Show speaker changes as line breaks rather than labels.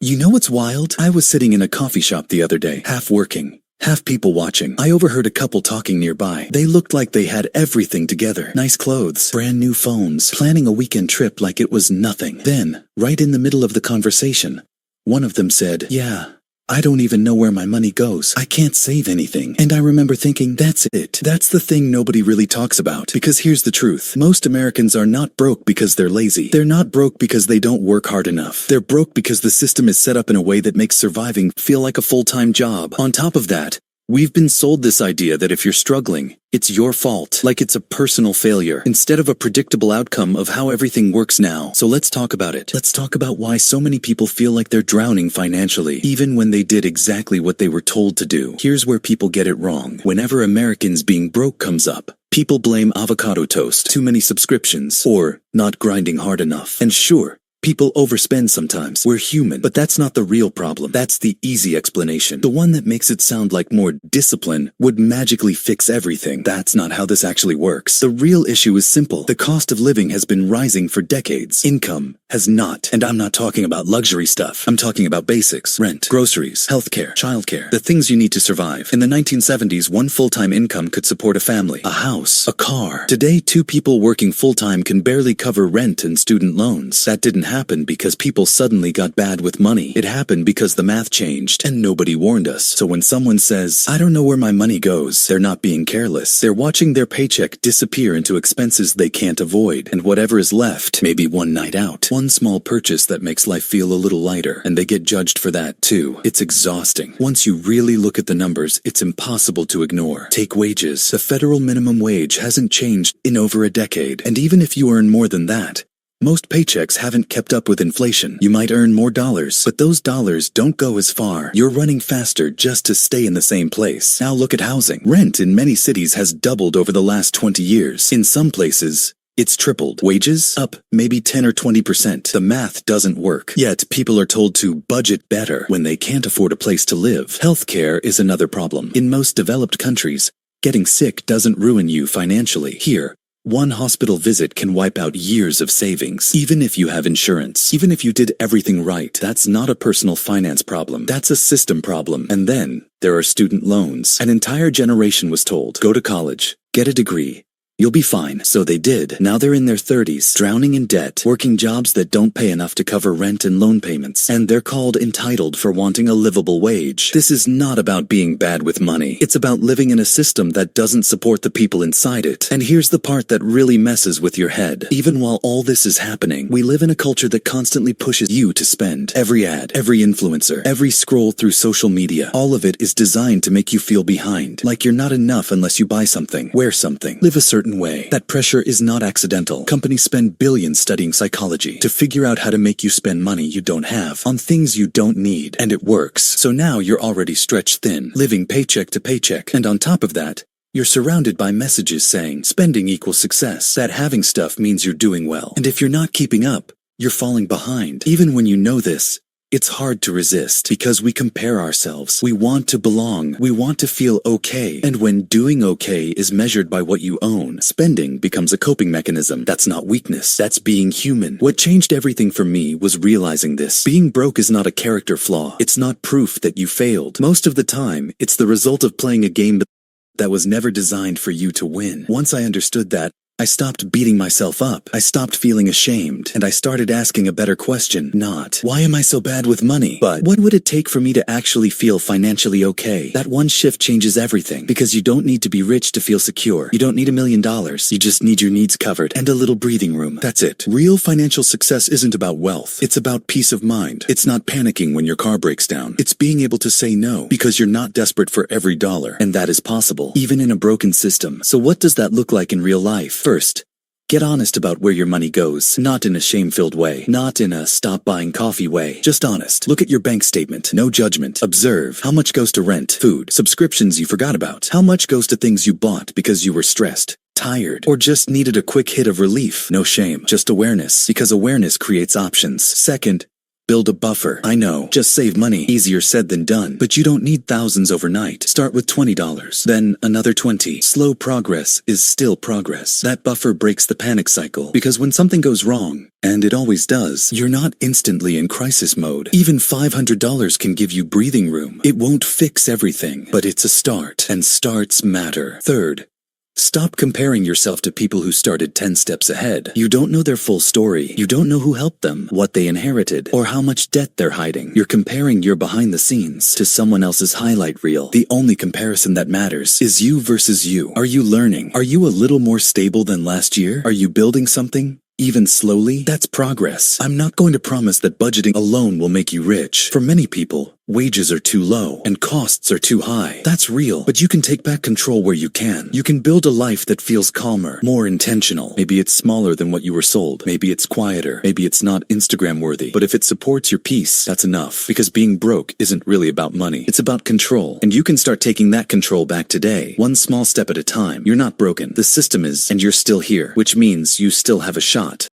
You know what's wild? I was sitting in a coffee shop the other day, half working, half people watching. I overheard a couple talking nearby. They looked like they had everything together. Nice clothes, brand new phones, planning a weekend trip like it was nothing. Then, right in the middle of the conversation, one of them said, "Yeah, I don't even know where my money goes. I can't save anything." And I remember thinking, that's it. That's the thing nobody really talks about. Because here's the truth. Most Americans are not broke because they're lazy. They're not broke because they don't work hard enough. They're broke because the system is set up in a way that makes surviving feel like a full-time job. On top of that, we've been sold this idea that if you're struggling, it's your fault, like it's a personal failure, instead of a predictable outcome of how everything works now. So let's talk about it. Let's talk about why so many people feel like they're drowning financially, even when they did exactly what they were told to do. Here's where people get it wrong. Whenever Americans being broke comes up, people blame avocado toast, too many subscriptions, or not grinding hard enough. And sure, people overspend sometimes. We're human. But that's not the real problem. That's the easy explanation. The one that makes it sound like more discipline would magically fix everything. That's not how this actually works. The real issue is simple. The cost of living has been rising for decades. Income has not. And I'm not talking about luxury stuff. I'm talking about basics. Rent, groceries, healthcare, childcare. The things you need to survive. In the 1970s, one full-time income could support a family, a house, a car. Today, two people working full-time can barely cover rent and student loans. That didn't happen because people suddenly got bad with money. It happened because the math changed and nobody warned us. So when someone says, "I don't know where my money goes," they're not being careless. They're watching their paycheck disappear into expenses they can't avoid. And whatever is left, maybe one night out, one small purchase that makes life feel a little lighter. And they get judged for that too. It's exhausting. Once you really look at the numbers, it's impossible to ignore. Take wages. The federal minimum wage hasn't changed in over a decade. And even if you earn more than that, most paychecks haven't kept up with inflation. You might earn more dollars, but those dollars don't go as far. You're running faster just to stay in the same place. Now look at housing. Rent in many cities has doubled over the last 20 years. In some places, it's tripled. Wages? Up maybe 10 or 20%. The math doesn't work. Yet people are told to budget better when they can't afford a place to live. Healthcare is another problem. In most developed countries, getting sick doesn't ruin you financially. Here, one hospital visit can wipe out years of savings, even if you have insurance. Even if you did everything right, that's not a personal finance problem. That's a system problem. And then there are student loans. An entire generation was told, go to college, get a degree, you'll be fine. So they did. Now they're in their 30s, drowning in debt, working jobs that don't pay enough to cover rent and loan payments. And they're called entitled for wanting a livable wage. This is not about being bad with money. It's about living in a system that doesn't support the people inside it. And here's the part that really messes with your head. Even while all this is happening, we live in a culture that constantly pushes you to spend. Every ad, every influencer, every scroll through social media, all of it is designed to make you feel behind. Like you're not enough unless you buy something, wear something, live a certain way. That pressure is not accidental. Companies spend billions studying psychology to figure out how to make you spend money you don't have on things you don't need. And it works. So now you're already stretched thin, living paycheck to paycheck. And on top of that, you're surrounded by messages saying spending equals success, that having stuff means you're doing well. And if you're not keeping up, you're falling behind. Even when you know this, it's hard to resist because we compare ourselves. We want to belong. We want to feel okay. And when doing okay is measured by what you own, spending becomes a coping mechanism. That's not weakness. That's being human. What changed everything for me was realizing this. Being broke is not a character flaw. It's not proof that you failed. Most of the time, it's the result of playing a game that was never designed for you to win. Once I understood that, I stopped beating myself up. I stopped feeling ashamed. And I started asking a better question. Not, why am I so bad with money? But, what would it take for me to actually feel financially okay? That one shift changes everything. Because you don't need to be rich to feel secure. You don't need $1 million. You just need your needs covered and a little breathing room. That's it. Real financial success isn't about wealth. It's about peace of mind. It's not panicking when your car breaks down. It's being able to say no because you're not desperate for every dollar. And that is possible, even in a broken system. So what does that look like in real life? First, get honest about where your money goes. Not in a shame-filled way. Not in a stop buying coffee way. Just honest. Look at your bank statement. No judgment. Observe how much goes to rent, food, subscriptions you forgot about. How much goes to things you bought because you were stressed, tired, or just needed a quick hit of relief. No shame, just awareness. Because awareness creates options. Second, Build a buffer. I know, just save money. Easier said than done. But you don't need thousands overnight. Start with $20, then another 20. Slow progress is still progress. That buffer breaks the panic cycle. Because when something goes wrong, and it always does, you're not instantly in crisis mode. Even $500 can give you breathing room. It won't fix everything, but it's a start. And starts matter. Third, stop comparing yourself to people who started 10 steps ahead. You don't know their full story. You don't know who helped them, what they inherited, or how much debt they're hiding. You're comparing your behind the scenes to someone else's highlight reel. The only comparison that matters is you versus you. Are you learning? Are you a little more stable than last year? Are you building something? Even slowly? That's progress. I'm not going to promise that budgeting alone will make you rich. For many people, wages are too low and costs are too high. That's real, but you can take back control where you can. You can build a life that feels calmer, more intentional. Maybe it's smaller than what you were sold. Maybe it's quieter. Maybe it's not Instagram worthy. But if it supports your peace, that's enough. Because being broke isn't really about money. It's about control. And you can start taking that control back today. One small step at a time. You're not broken. The system is, and you're still here, which means you still have a shot.